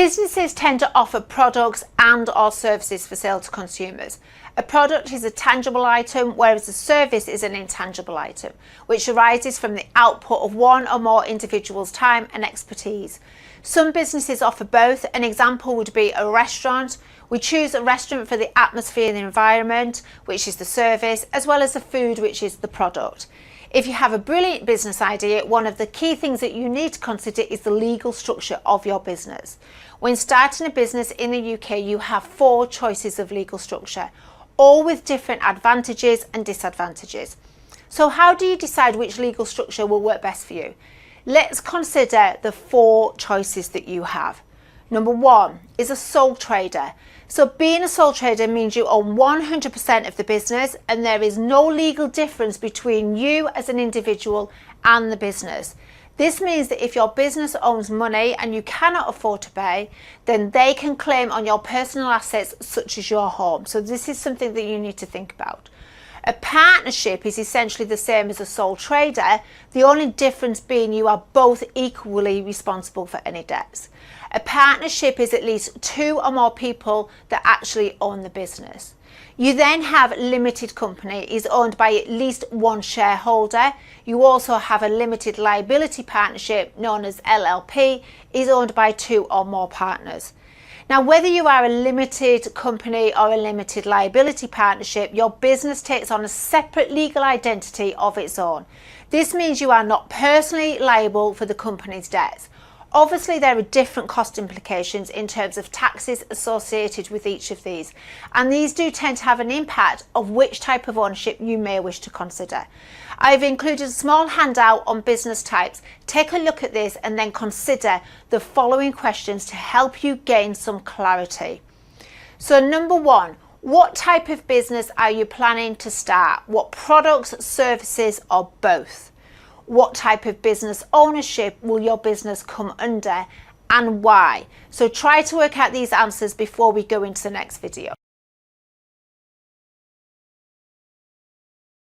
Businesses tend to offer products and or services for sale to consumers. A product is a tangible item, whereas a service is an intangible item, which arises from the output of one or more individuals' time and expertise. Some businesses offer both. An example would be a restaurant. We choose a restaurant for the atmosphere and the environment, which is the service, as well as the food, which is the product. If you have a brilliant business idea, one of the key things that you need to consider is the legal structure of your business. When starting a business in the UK, you have 4 choices of legal structure, all with different advantages and disadvantages. So how do you decide which legal structure will work best for you? Let's consider the 4 choices that you have. Number 1 is a sole trader. So being a sole trader means you own 100% of the business and there is no legal difference between you as an individual and the business. This means that if your business owes money and you cannot afford to pay, then they can claim on your personal assets such as your home. So this is something that you need to think about. A partnership is essentially the same as a sole trader, the only difference being you are both equally responsible for any debts. A partnership is at least 2 or more people that actually own the business. You then have limited company, is owned by at least 1 shareholder. You also have a limited liability partnership known as LLP, is owned by 2 or more partners. Now, whether you are a limited company or a limited liability partnership, your business takes on a separate legal identity of its own. This means you are not personally liable for the company's debts. Obviously, there are different cost implications in terms of taxes associated with each of these, and these do tend to have an impact of which type of ownership you may wish to consider. I've included a small handout on business types. Take a look at this and then consider the following questions to help you gain some clarity. So number 1, what type of business are you planning to start? What products, services, or both? What type of business ownership will your business come under and why? So try to work out these answers before we go into the next video.